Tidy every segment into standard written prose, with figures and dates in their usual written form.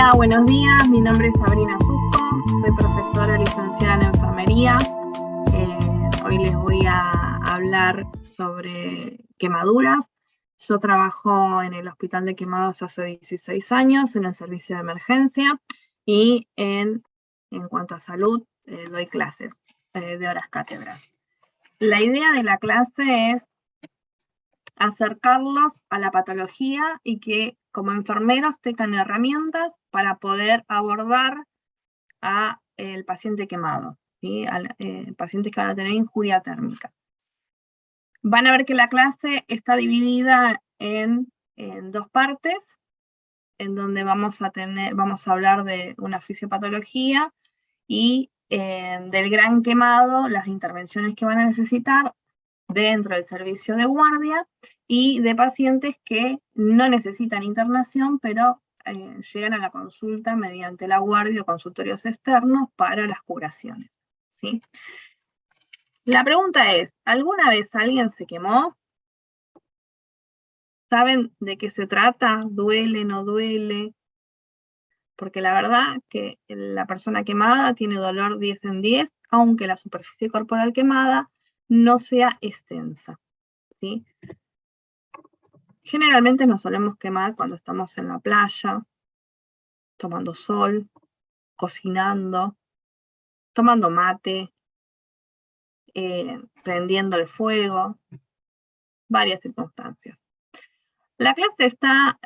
Hola, buenos días. Mi nombre es Sabrina Susco, soy profesora licenciada en enfermería. Hoy les voy a hablar sobre quemaduras. Yo trabajo en el Hospital de Quemados hace 16 años en el servicio de emergencia y en cuanto a salud doy clases de horas cátedras. La idea de la clase es acercarlos a la patología y que como enfermeros tengan herramientas para poder abordar a el paciente quemado, ¿sí? Pacientes que van a tener injuria térmica. Van a ver que la clase está dividida en dos partes, en donde vamos a hablar de una fisiopatología y del gran quemado, las intervenciones que van a necesitar dentro del servicio de guardia y de pacientes que no necesitan internación, pero llegan a la consulta mediante la guardia o consultorios externos para las curaciones, ¿sí? La pregunta es, ¿alguna vez alguien se quemó? ¿Saben de qué se trata? ¿Duele, no duele? Porque la verdad que la persona quemada tiene dolor 10 en 10, aunque la superficie corporal quemada no sea extensa, ¿sí? Generalmente nos solemos quemar cuando estamos en la playa, tomando sol, cocinando, tomando mate, prendiendo el fuego, varias circunstancias. La clase está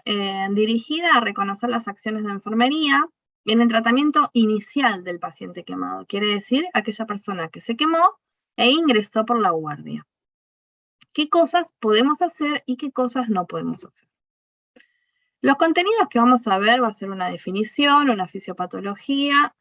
dirigida a reconocer las acciones de enfermería en el tratamiento inicial del paciente quemado, quiere decir aquella persona que se quemó e ingresó por la guardia. ¿Qué cosas podemos hacer y qué cosas no podemos hacer? Los contenidos que vamos a ver va a ser una definición, una fisiopatología,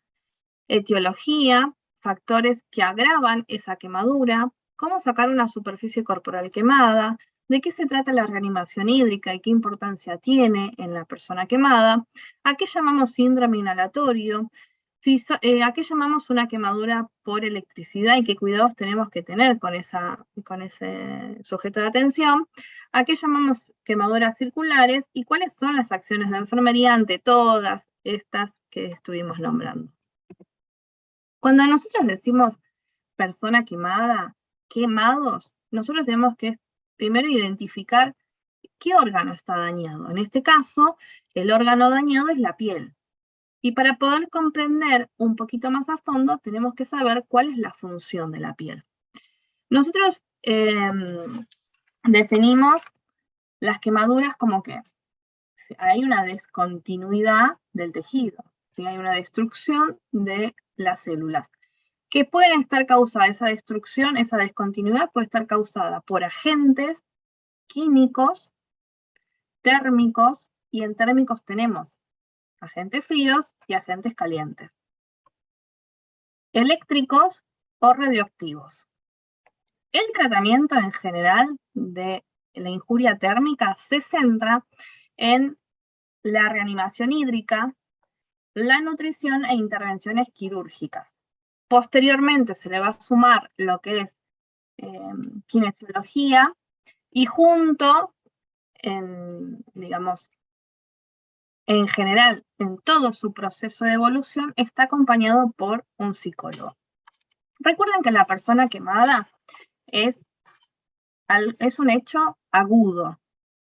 etiología, factores que agravan esa quemadura, cómo sacar una superficie corporal quemada, de qué se trata la reanimación hídrica y qué importancia tiene en la persona quemada, a qué llamamos síndrome inhalatorio, a qué llamamos una quemadura por electricidad y qué cuidados tenemos que tener con ese sujeto de atención, a qué llamamos quemaduras circulares y cuáles son las acciones de enfermería ante todas estas que estuvimos nombrando. Cuando nosotros decimos persona quemada, quemados, nosotros tenemos que primero identificar qué órgano está dañado. En este caso, el órgano dañado es la piel. Y para poder comprender un poquito más a fondo, tenemos que saber cuál es la función de la piel. Nosotros definimos las quemaduras como que hay una descontinuidad del tejido, ¿sí? Hay una destrucción de las células. Que pueden estar causada esa destrucción, esa descontinuidad puede estar causada por agentes químicos, térmicos, y en térmicos tenemos agentes fríos y agentes calientes, eléctricos o radioactivos. El tratamiento en general de la injuria térmica se centra en la reanimación hídrica, la nutrición e intervenciones quirúrgicas. Posteriormente se le va a sumar lo que es kinesiología y junto, digamos, en general, en todo su proceso de evolución, está acompañado por un psicólogo. Recuerden que la persona quemada es un hecho agudo,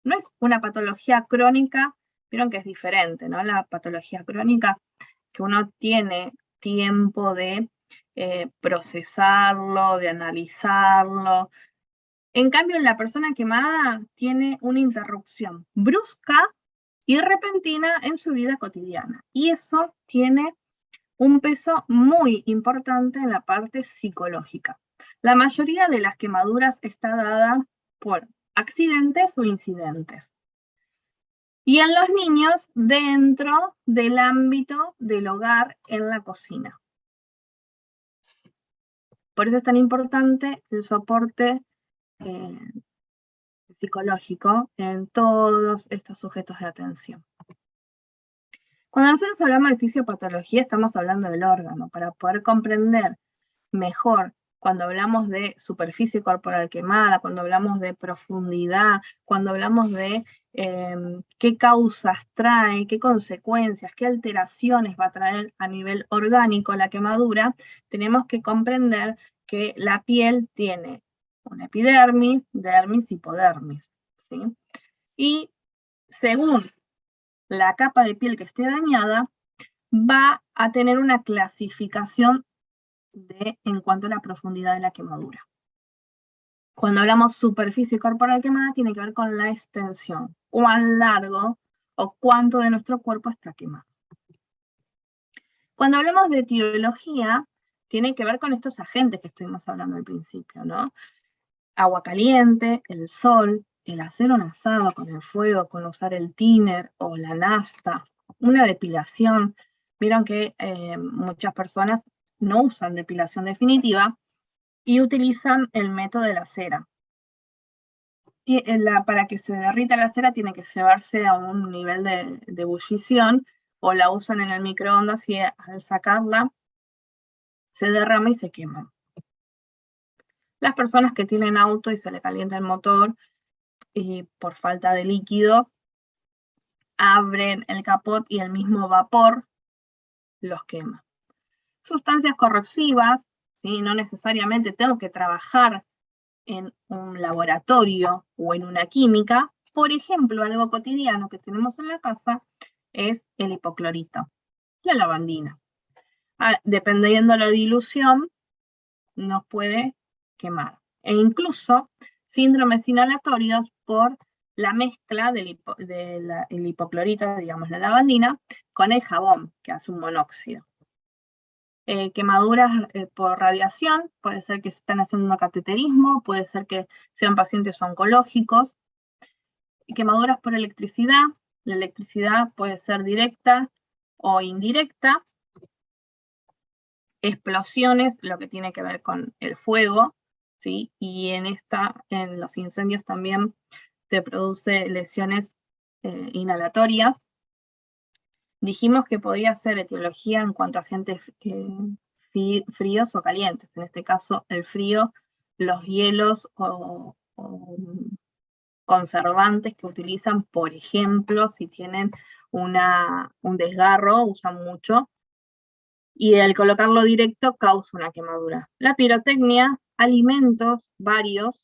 no es una patología crónica. Vieron que es diferente, ¿no? La patología crónica, que uno tiene tiempo de procesarlo, de analizarlo. En cambio, la persona quemada tiene una interrupción brusca y repentina en su vida cotidiana. Y eso tiene un peso muy importante en la parte psicológica. La mayoría de las quemaduras está dada por accidentes o incidentes. Y en los niños, dentro del ámbito del hogar, en la cocina. Por eso es tan importante el soporte psicológico en todos estos sujetos de atención. Cuando nosotros hablamos de fisiopatología, estamos hablando del órgano, para poder comprender mejor cuando hablamos de superficie corporal quemada, cuando hablamos de profundidad, cuando hablamos de qué causas trae, qué consecuencias, qué alteraciones va a traer a nivel orgánico la quemadura, tenemos que comprender que la piel tiene una epidermis, dermis, hipodermis, ¿sí? Y según la capa de piel que esté dañada, va a tener una clasificación en cuanto a la profundidad de la quemadura. Cuando hablamos superficie corporal quemada, tiene que ver con la extensión, cuán largo o cuánto de nuestro cuerpo está quemado. Cuando hablamos de etiología, tiene que ver con estos agentes que estuvimos hablando al principio, ¿no? Agua caliente, el sol, el hacer un asado con el fuego, con usar el thinner o la nafta, una depilación. Vieron que muchas personas no usan depilación definitiva y utilizan el método de la cera. Para que se derrita la cera tiene que llevarse a un nivel de ebullición, o la usan en el microondas y al sacarla se derrama y se quema. Las personas que tienen auto y se le calienta el motor y por falta de líquido, abren el capot y el mismo vapor los quema. Sustancias corrosivas, ¿sí? No necesariamente tengo que trabajar en un laboratorio o en una química. Por ejemplo, algo cotidiano que tenemos en la casa es el hipoclorito, la lavandina. Dependiendo de la dilución, nos puede quemar. E incluso síndromes inhalatorios por la mezcla del hipoclorito, digamos la lavandina, con el jabón, que hace un monóxido. Quemaduras por radiación, puede ser que se están haciendo un cateterismo, puede ser que sean pacientes oncológicos. Quemaduras por electricidad, la electricidad puede ser directa o indirecta. Explosiones, lo que tiene que ver con el fuego, ¿sí? Y en los incendios también se produce lesiones inhalatorias. Dijimos que podía ser etiología en cuanto a agentes fríos o calientes. En este caso, el frío, los hielos o conservantes que utilizan, por ejemplo, si tienen un desgarro, usan mucho, y al colocarlo directo causa una quemadura. La pirotecnia, alimentos varios.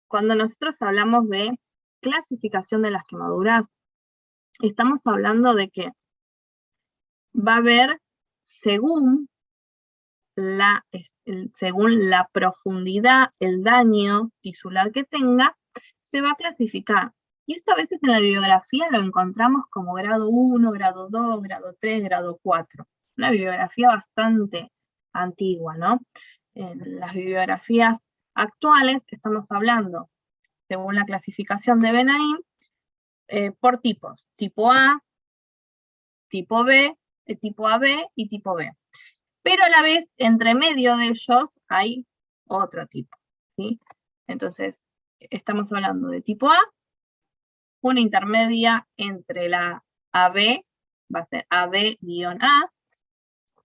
Cuando nosotros hablamos de clasificación de las quemaduras, estamos hablando de que va a haber, según la profundidad, el daño tisular que tenga, se va a clasificar. Y esto a veces en la bibliografía lo encontramos como grado 1, grado 2, grado 3, grado 4. Una bibliografía bastante antigua, ¿no? En las bibliografías actuales estamos hablando, según la clasificación de Benaim, por tipos. Tipo A, tipo B, tipo AB y tipo B. Pero a la vez, entre medio de ellos, hay otro tipo, ¿sí? Entonces, estamos hablando de tipo A, una intermedia entre la AB, va a ser AB-A,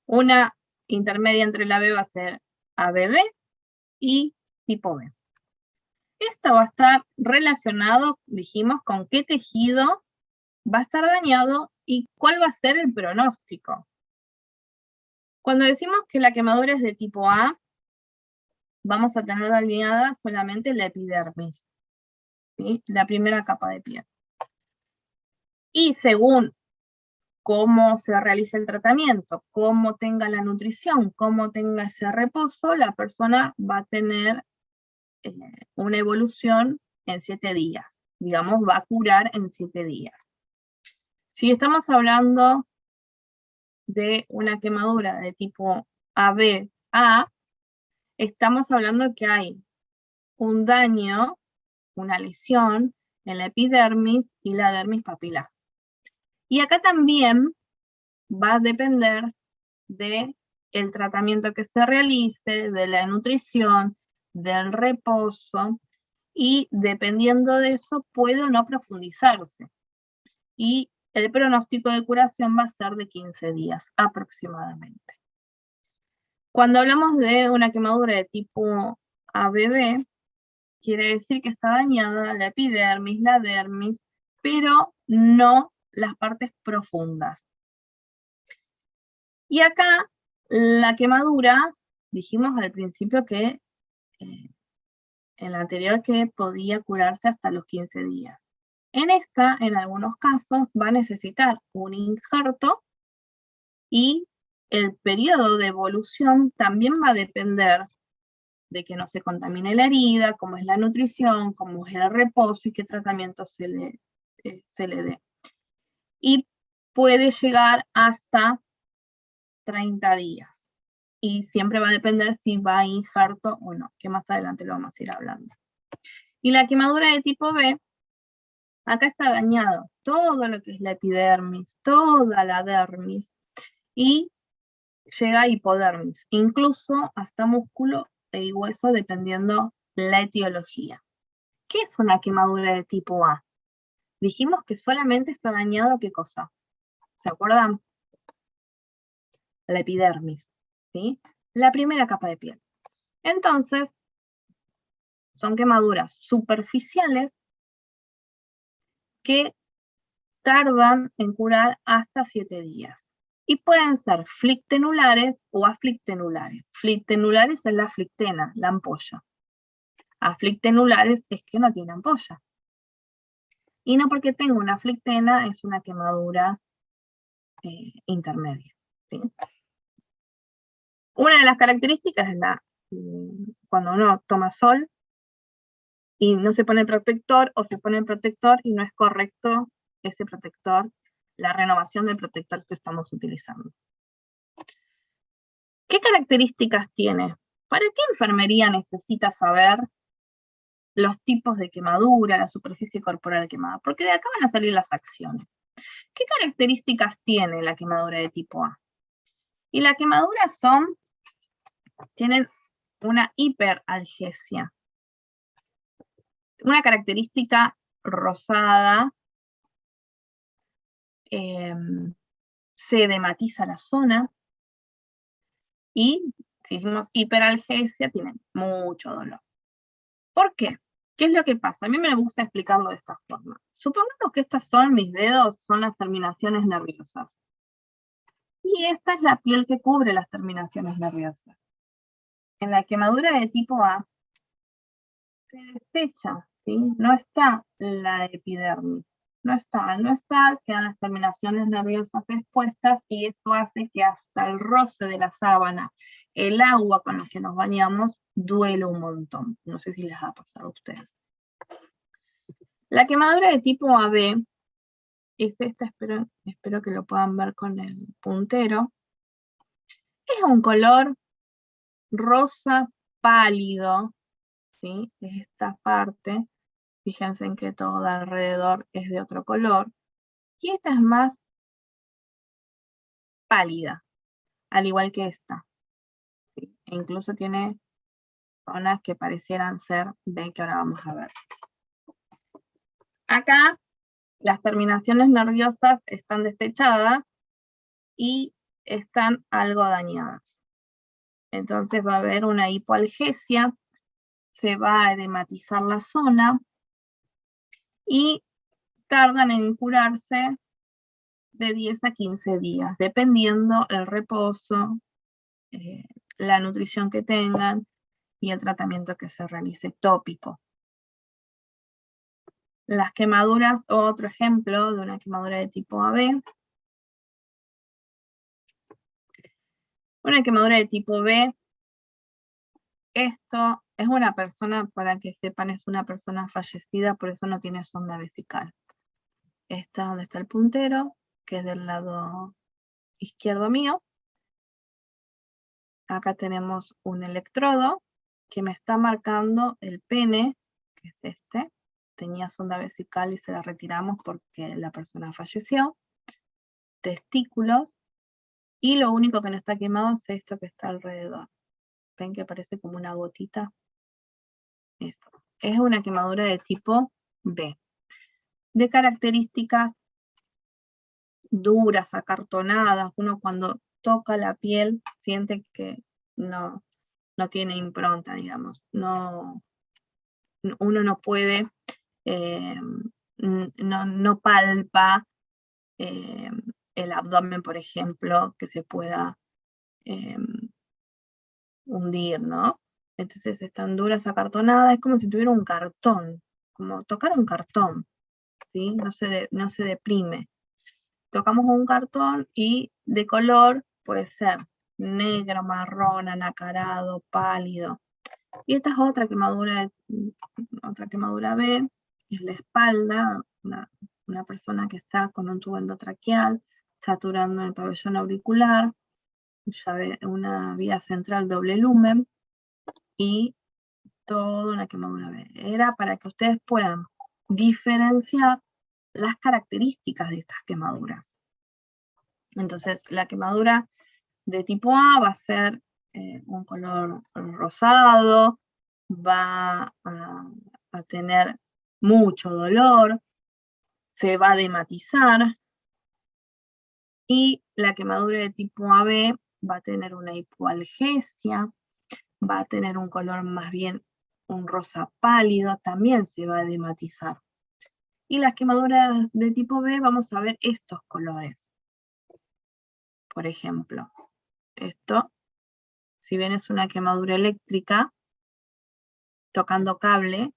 una intermedia entre la B va a ser ABB, y tipo B. Esto va a estar relacionado, dijimos, con qué tejido va a estar dañado y cuál va a ser el pronóstico. Cuando decimos que la quemadura es de tipo A, vamos a tener dañada solamente la epidermis, ¿sí? La primera capa de piel. Y según cómo se realice el tratamiento, cómo tenga la nutrición, cómo tenga ese reposo, la persona va a tener una evolución en 7 días. Digamos, va a curar en 7 días. Si estamos hablando de una quemadura de tipo AB-A, estamos hablando que hay un daño, una lesión en la epidermis y la dermis papilar. Y acá también va a depender del tratamiento que se realice, de la nutrición, del reposo, y dependiendo de eso puede o no profundizarse. Y el pronóstico de curación va a ser de 15 días aproximadamente. Cuando hablamos de una quemadura de tipo ABB, quiere decir que está dañada la epidermis, la dermis, pero no las partes profundas. Y acá, la quemadura, dijimos al principio que en la anterior que podía curarse hasta los 15 días. En esta, en algunos casos, va a necesitar un injerto y el periodo de evolución también va a depender de que no se contamine la herida, cómo es la nutrición, cómo es el reposo y qué tratamiento se le dé. Y puede llegar hasta 30 días. Y siempre va a depender si va a injerto o no, que más adelante lo vamos a ir hablando. Y la quemadura de tipo B, acá está dañado todo lo que es la epidermis, toda la dermis, y llega a hipodermis, incluso hasta músculo y hueso, dependiendo la etiología. ¿Qué es una quemadura de tipo A? Dijimos que solamente está dañado, ¿qué cosa? ¿Se acuerdan? La epidermis, ¿sí? La primera capa de piel. Entonces, son quemaduras superficiales que tardan en curar hasta 7 días. Y pueden ser flictenulares o aflictenulares. Flictenulares es la flictena, la ampolla. Aflictenulares es que no tiene ampolla. Y no porque tenga una flictena es una quemadura intermedia, ¿sí? Una de las características es cuando uno toma sol y no se pone protector, o se pone el protector y no es correcto ese protector, la renovación del protector que estamos utilizando. ¿Qué características tiene? ¿Para qué enfermería necesita saber los tipos de quemadura, la superficie corporal quemada? Porque de acá van a salir las acciones. ¿Qué características tiene la quemadura de tipo A? Y la quemadura tienen una hiperalgesia. Una característica rosada, se edematiza la zona, y si decimos hiperalgesia, tienen mucho dolor. ¿Por qué? ¿Qué es lo que pasa? A mí me gusta explicarlo de esta forma. Supongamos que estas son mis dedos, son las terminaciones nerviosas. Y esta es la piel que cubre las terminaciones nerviosas. En la quemadura de tipo A, se desecha, ¿sí? No está la epidermis. No está, quedan las terminaciones nerviosas expuestas, y eso hace que hasta el roce de la sábana, el agua con la que nos bañamos, duele un montón. No sé si les ha pasado a ustedes. La quemadura de tipo AB es esta, espero que lo puedan ver con el puntero. Es un color rosa pálido, ¿sí? Es esta parte. Fíjense en que todo alrededor es de otro color. Y esta es más pálida, al igual que esta. ¿Sí? E incluso tiene zonas que parecieran ser B, que ahora vamos a ver. Acá las terminaciones nerviosas están destechadas y están algo dañadas. Entonces va a haber una hipoalgesia, se va a edematizar la zona y tardan en curarse de 10 a 15 días, dependiendo el reposo, la nutrición que tengan y el tratamiento que se realice tópico. Las quemaduras, otro ejemplo de una quemadura de tipo AB. Una quemadura de tipo B, esto es una persona, para que sepan, es una persona fallecida, por eso no tiene sonda vesical. Esta donde está el puntero, que es del lado izquierdo mío. Acá tenemos un electrodo que me está marcando el pene, que es este. Tenía sonda vesical y se la retiramos porque la persona falleció. Testículos. Y lo único que no está quemado es esto que está alrededor. ¿Ven que parece como una gotita? Esto. Es una quemadura de tipo B. De características duras, acartonadas. Uno cuando toca la piel siente que no tiene impronta, digamos. Uno no puede, no palpa el abdomen, por ejemplo, que se pueda hundir, ¿no? Entonces están duras, acartonadas, es como si tuviera un cartón, como tocar un cartón, ¿sí? No se deprime. Tocamos un cartón y de color puede ser negro, marrón, anacarado, pálido. Y esta es otra quemadura B, es la espalda, una persona que está con un tubo endotraqueal, saturando el pabellón auricular, una vía central doble lumen y toda una quemadura B. Era para que ustedes puedan diferenciar las características de estas quemaduras. Entonces, la quemadura de tipo A va a ser un color rosado, va a tener mucho dolor, se va a dematizar, y la quemadura de tipo AB va a tener una hipoalgesia, va a tener un color más bien un rosa pálido, también se va a dematizar. Y las quemaduras de tipo B vamos a ver estos colores. Por ejemplo, esto, si bien es una quemadura eléctrica, tocando cable,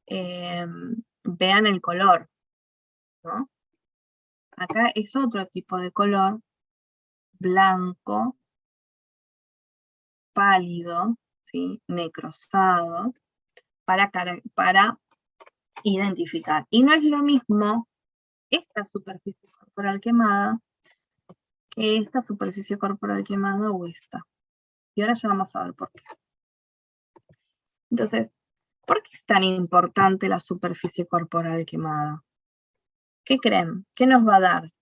vean el color, ¿no? Acá es otro tipo de color, blanco, pálido, ¿sí? Necrosado, para identificar. Y no es lo mismo esta superficie corporal quemada que esta superficie corporal quemada o esta. Y ahora ya vamos a ver por qué. Entonces, ¿por qué es tan importante la superficie corporal quemada? ¿Qué creen? ¿Qué nos va a dar?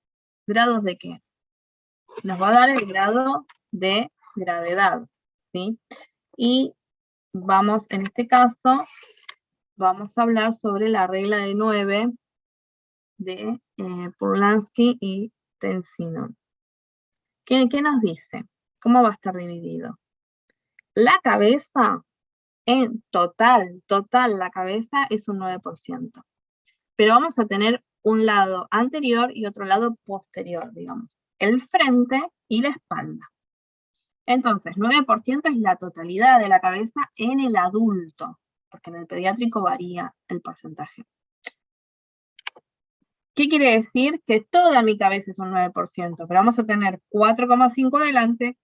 ¿Grados de qué? Nos va a dar el grado de gravedad, ¿sí? Y vamos, en este caso, vamos a hablar sobre la regla de 9 de Pourlansky y Tensinon. ¿Qué nos dice? ¿Cómo va a estar dividido? La cabeza, en total, la cabeza es un 9%. Pero vamos a tener un lado anterior y otro lado posterior, digamos. El frente y la espalda. Entonces, 9% es la totalidad de la cabeza en el adulto, porque en el pediátrico varía el porcentaje. ¿Qué quiere decir? Que toda mi cabeza es un 9%, pero vamos a tener 4,5 adelante,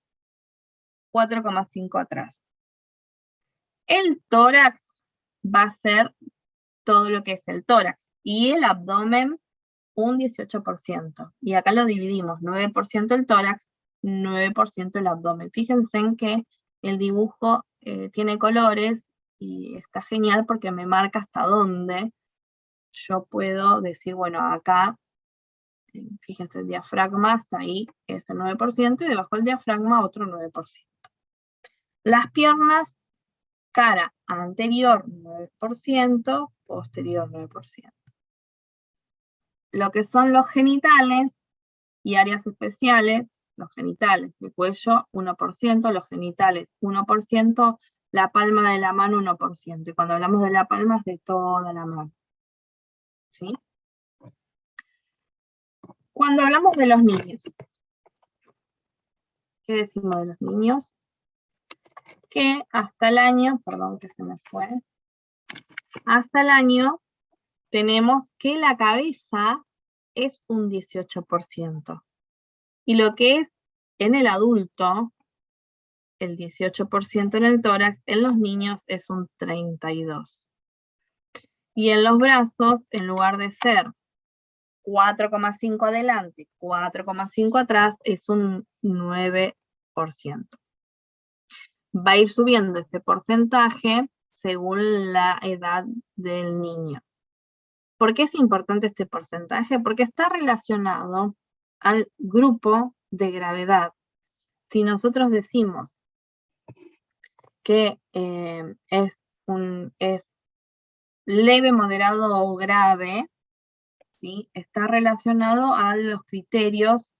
4,5 atrás. El tórax va a ser todo lo que es el tórax y el abdomen un 18%. Y acá lo dividimos, 9% el tórax, 9% el abdomen. Fíjense en que el dibujo tiene colores y está genial porque me marca hasta dónde yo puedo decir, bueno, acá, fíjense, el diafragma hasta ahí es el 9% y debajo del diafragma otro 9%. Las piernas, cara anterior 9%, posterior 9%. Lo que son los genitales y áreas especiales, los genitales, el cuello 1%, los genitales 1%, la palma de la mano 1%. Y cuando hablamos de la palma es de toda la mano. ¿Sí? Cuando hablamos de los niños, ¿qué decimos de los niños? Que hasta el año, perdón que se me fue, hasta el año tenemos que la cabeza es un 18%. Y lo que es en el adulto, el 18% en el tórax, en los niños es un 32%. Y en los brazos, en lugar de ser 4,5 adelante, 4,5 atrás, es un 9%. Va a ir subiendo ese porcentaje según la edad del niño. ¿Por qué es importante este porcentaje? Porque está relacionado al grupo de gravedad. Si nosotros decimos que es leve, moderado o grave, ¿sí? Está relacionado a los criterios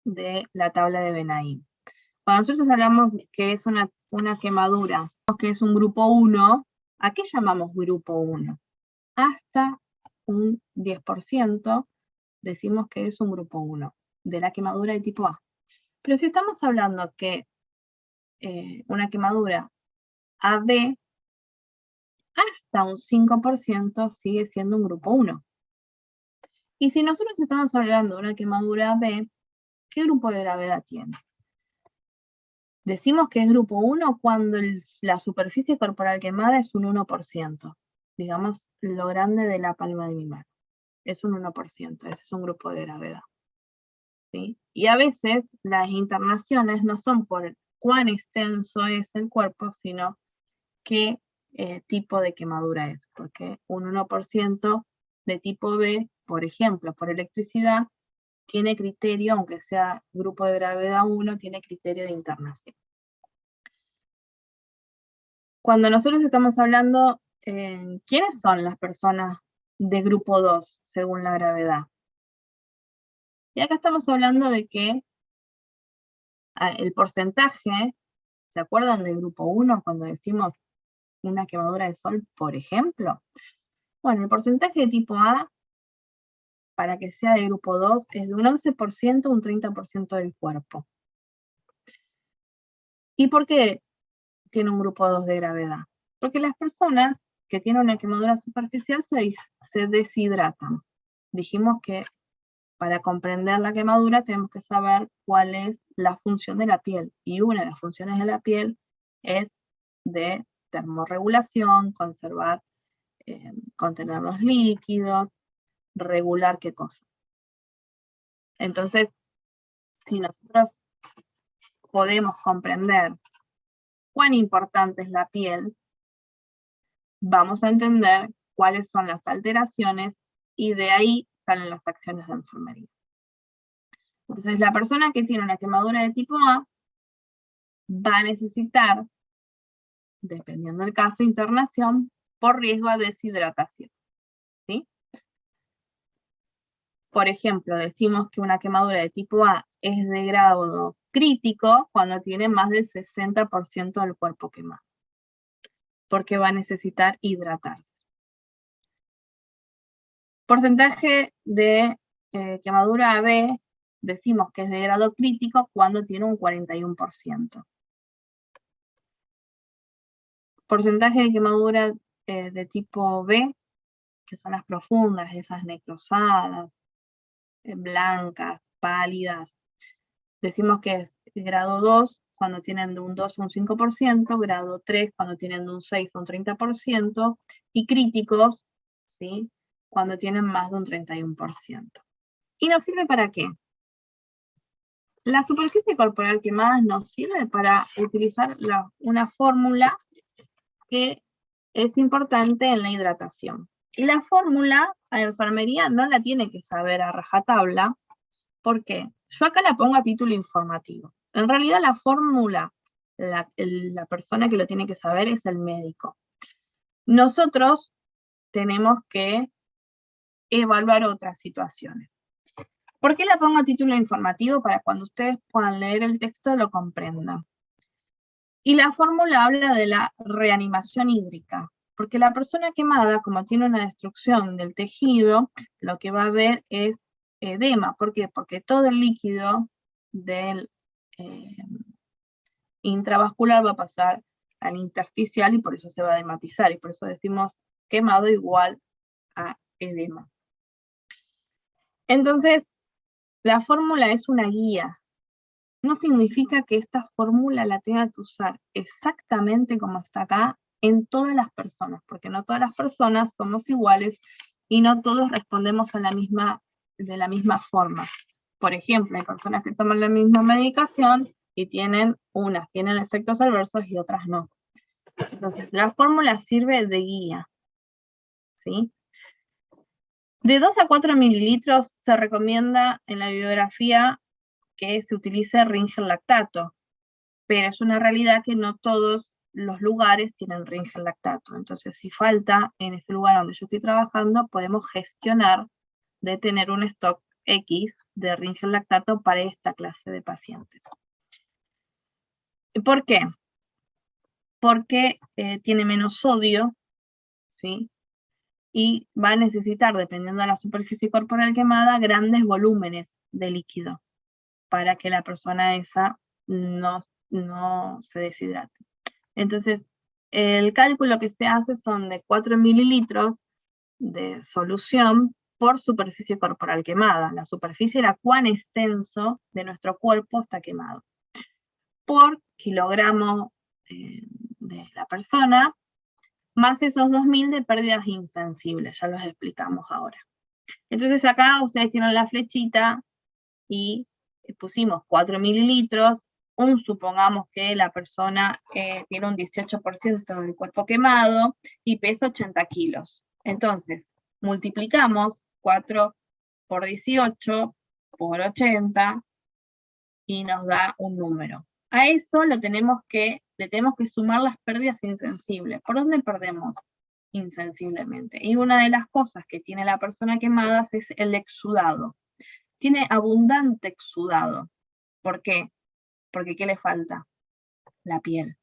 de la tabla de Benaim. Cuando nosotros hablamos que es una quemadura, que es un grupo 1, ¿a qué llamamos grupo 1? Hasta un 10% decimos que es un grupo 1 de la quemadura de tipo A. Pero si estamos hablando que una quemadura AB, hasta un 5% sigue siendo un grupo 1. Y si nosotros estamos hablando de una quemadura B, ¿qué grupo de gravedad tiene? Decimos que es grupo 1 cuando la superficie corporal quemada es un 1%. Digamos, lo grande de la palma de mi mano. Es un 1%, ese es un grupo de gravedad. ¿Sí? Y a veces las internaciones no son por cuán extenso es el cuerpo, sino qué tipo de quemadura es. Porque un 1% de tipo B, por ejemplo, por electricidad, tiene criterio, aunque sea grupo de gravedad 1, tiene criterio de internación. Cuando nosotros estamos hablando, ¿quiénes son las personas de grupo 2 según la gravedad? Y acá estamos hablando de que el porcentaje, ¿se acuerdan del grupo 1 cuando decimos una quemadura de sol, por ejemplo? Bueno, el porcentaje de tipo A, para que sea de grupo 2, es de un 11% a un 30% del cuerpo. ¿Y por qué tiene un grupo 2 de gravedad? Porque las personas que tienen una quemadura superficial se deshidratan. Dijimos que para comprender la quemadura tenemos que saber cuál es la función de la piel. Y una de las funciones de la piel es de termorregulación, conservar, contener los líquidos, regular qué cosa. Entonces, si nosotros podemos comprender cuán importante es la piel, vamos a entender cuáles son las alteraciones y de ahí salen las acciones de enfermería. Entonces, la persona que tiene una quemadura de tipo A va a necesitar, dependiendo del caso, internación por riesgo a deshidratación. ¿Sí? Por ejemplo, decimos que una quemadura de tipo A es de grado crítico cuando tiene más del 60% del cuerpo quemado, porque va a necesitar hidratarse. Porcentaje de quemadura AB, decimos que es de grado crítico cuando tiene un 41%. Porcentaje de quemadura de tipo B, que son las profundas, esas necrosadas, blancas, pálidas, decimos que es grado 2 cuando tienen de un 2 a un 5%, grado 3 cuando tienen de un 6 a un 30%, y críticos, ¿sí?, cuando tienen más de un 31%. ¿Y nos sirve para qué? La superficie corporal quemada nos sirve para utilizar una fórmula que es importante en la hidratación. Y la fórmula, la enfermería no la tiene que saber a rajatabla. ¿Por qué? Yo acá la pongo a título informativo. En realidad la fórmula, la persona que lo tiene que saber es el médico. Nosotros tenemos que evaluar otras situaciones. ¿Por qué la pongo a título informativo? Para cuando ustedes puedan leer el texto lo comprendan. Y la fórmula habla de la reanimación hídrica, porque la persona quemada, como tiene una destrucción del tejido, lo que va a ver es edema. ¿Por qué? Porque todo el líquido del intravascular va a pasar al intersticial y por eso se va a edematizar, y por eso decimos quemado igual a edema. Entonces, la fórmula es una guía. No significa que esta fórmula la tenga que usar exactamente como está acá en todas las personas, porque no todas las personas somos iguales y no todos respondemos de la misma forma. Por ejemplo, hay personas que toman la misma medicación y unas tienen efectos adversos y otras no. Entonces, la fórmula sirve de guía, ¿sí? De 2 a 4 mililitros se recomienda en la bibliografía que se utilice Ringel lactato, pero es una realidad que no todos los lugares tienen Ringel lactato. Entonces, si falta en ese lugar donde yo estoy trabajando, podemos gestionar de tener un stock X de Ringel lactato para esta clase de pacientes. ¿Por qué? Porque tiene menos sodio, ¿sí? Y va a necesitar, dependiendo de la superficie corporal quemada, grandes volúmenes de líquido para que la persona esa no se deshidrate. Entonces, el cálculo que se hace son de 4 mililitros de solución por superficie corporal quemada. La superficie era cuán extenso de nuestro cuerpo está quemado. Por kilogramo de la persona, más esos 2000 de pérdidas insensibles, ya los explicamos ahora. Entonces acá ustedes tienen la flechita y pusimos 4 mililitros, supongamos que la persona tiene un 18% del cuerpo quemado y pesa 80 kilos. Entonces, multiplicamos 4 por 18 por 80 y nos da un número. A eso le tenemos que sumar las pérdidas insensibles. ¿Por dónde perdemos insensiblemente? Y una de las cosas que tiene la persona quemada es el exudado. Tiene abundante exudado. ¿Por qué? Porque ¿qué le falta? La piel.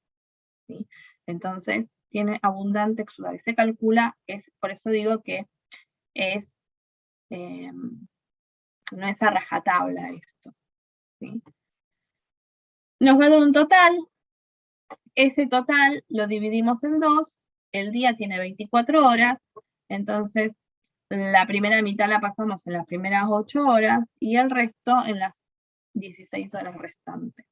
¿Sí? Entonces, tiene abundante exudado. Y se calcula, por eso digo que no es a rajatabla esto. ¿Sí? Nos va a dar un total. Ese total lo dividimos en 2. El día tiene 24 horas. Entonces, la primera mitad la pasamos en las primeras 8 horas y el resto en las 16 horas restantes.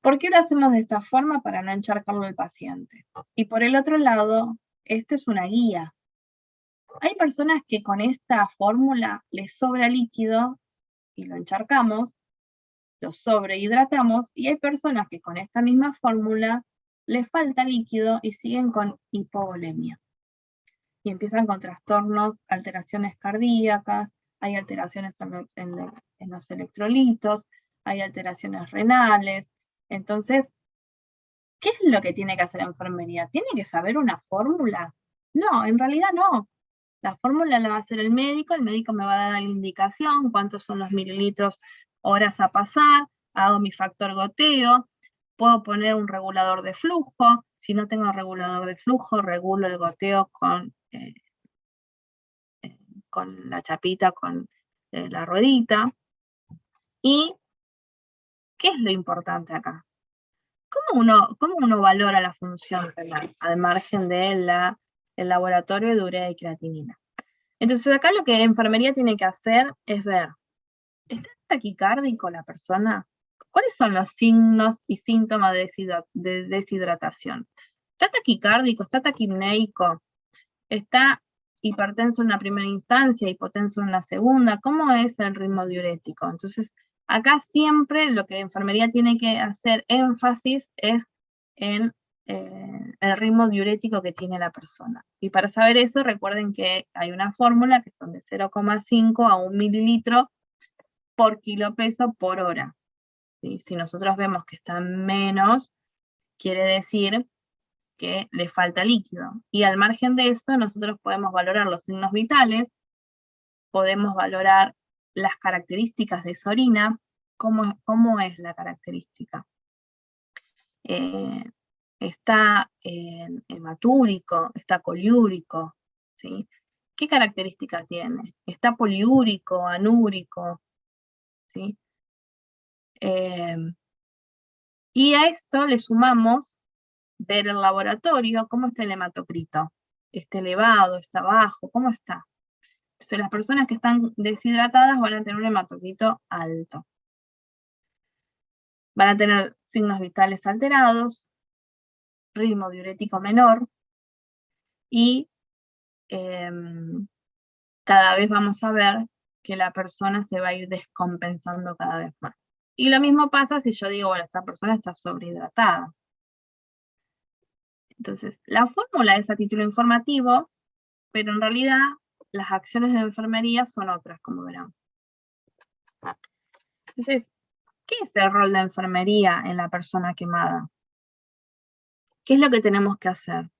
¿Por qué lo hacemos de esta forma? Para no encharcarlo al paciente. Y por el otro lado, esto es una guía. Hay personas que con esta fórmula les sobra líquido y lo encharcamos, lo sobrehidratamos, y hay personas que con esta misma fórmula les falta líquido y siguen con hipovolemia. Y empiezan con trastornos, alteraciones cardíacas, hay alteraciones en los electrolitos, hay alteraciones renales. Entonces, ¿qué es lo que tiene que hacer la enfermería? ¿Tiene que saber una fórmula? No, en realidad no. La fórmula la va a hacer el médico me va a dar la indicación, cuántos son los mililitros horas a pasar, hago mi factor goteo, puedo poner un regulador de flujo, si no tengo regulador de flujo, regulo el goteo con la chapita, con la ruedita. ¿Y qué es lo importante acá? ¿Cómo uno valora la función renal al margen del laboratorio de urea y creatinina? Entonces acá lo que enfermería tiene que hacer es ver, ¿está taquicárdico la persona? ¿Cuáles son los signos y síntomas de deshidratación? ¿Está taquicárdico? ¿Está taquipneico? ¿Está hipertenso en la primera instancia, hipotenso en la segunda? ¿Cómo es el ritmo diurético? Entonces, acá siempre lo que enfermería tiene que hacer énfasis es en el ritmo diurético que tiene la persona. Y para saber eso, recuerden que hay una fórmula que son de 0,5 a 1 mililitro por kilo peso por hora. ¿Sí? Si nosotros vemos que está menos, quiere decir que le falta líquido. Y al margen de eso, nosotros podemos valorar los signos vitales, podemos valorar las características de esa orina. ¿Cómo es la característica? Está hematúrico, está coliúrico, ¿sí? ¿Qué características tiene? ¿Está poliúrico, anúrico? ¿Sí? Y a esto le sumamos ver el laboratorio, cómo está el hematocrito. ¿Está elevado? ¿Está bajo? ¿Cómo está? Entonces las personas que están deshidratadas van a tener un hematocrito alto. Van a tener signos vitales alterados, ritmo diurético menor, y cada vez vamos a ver que la persona se va a ir descompensando cada vez más. Y lo mismo pasa si yo digo, bueno, esta persona está sobrehidratada. Entonces, la fórmula es a título informativo, pero en realidad las acciones de enfermería son otras, como verán. Entonces, ¿qué es el rol de enfermería en la persona quemada? ¿Qué es lo que tenemos que hacer?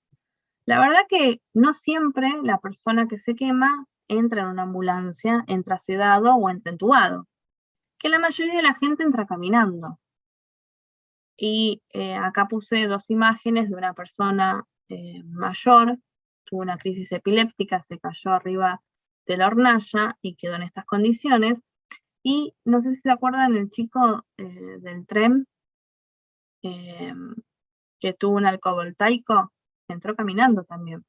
La verdad que no siempre la persona que se quema entra en una ambulancia, entra sedado o entra entubado. Que la mayoría de la gente entra caminando. Y acá puse 2 imágenes de una persona mayor, tuvo una crisis epiléptica, se cayó arriba de la hornalla y quedó en estas condiciones. Y no sé si se acuerdan el chico del tren que tuvo un alcovoltaico, entró caminando también.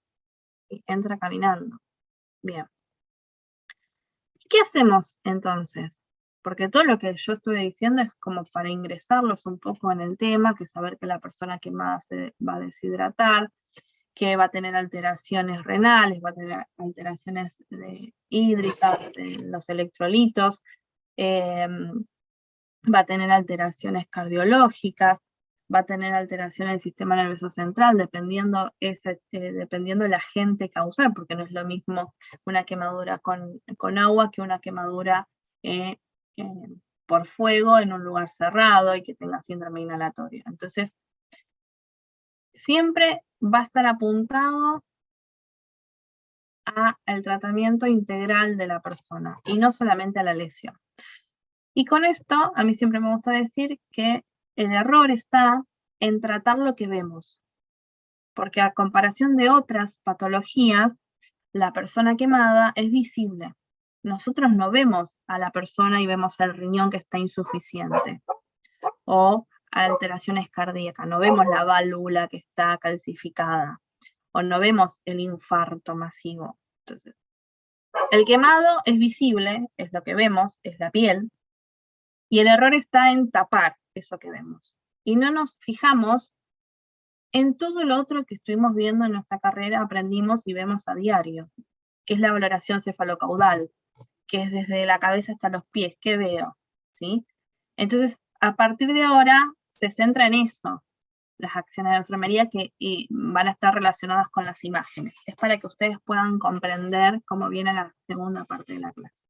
Y entra caminando. Bien. ¿Qué hacemos entonces? Porque todo lo que yo estuve diciendo es como para ingresarlos un poco en el tema, que saber que la persona quemada se va a deshidratar, que va a tener alteraciones renales, va a tener alteraciones hídricas, de los electrolitos, va a tener alteraciones cardiológicas, va a tener alteraciones del sistema nervioso central, dependiendo el agente causal, porque no es lo mismo una quemadura con agua que una quemadura por fuego en un lugar cerrado y que tenga síndrome inhalatorio. Entonces, siempre va a estar apuntado al tratamiento integral de la persona y no solamente a la lesión. Y con esto, a mí siempre me gusta decir que el error está en tratar lo que vemos, porque a comparación de otras patologías, la persona quemada es visible. Nosotros no vemos a la persona y vemos el riñón que está insuficiente, o alteraciones cardíacas, no vemos la válvula que está calcificada, o no vemos el infarto masivo. Entonces, el quemado es visible, es lo que vemos, es la piel, y el error está en tapar eso que vemos. Y no nos fijamos en todo lo otro que estuvimos viendo en nuestra carrera, aprendimos y vemos a diario, que es la valoración cefalocaudal, que es desde la cabeza hasta los pies, ¿qué veo? ¿Sí? Entonces, a partir de ahora, se centra en eso, las acciones de enfermería que van a estar relacionadas con las imágenes. Es para que ustedes puedan comprender cómo viene la segunda parte de la clase.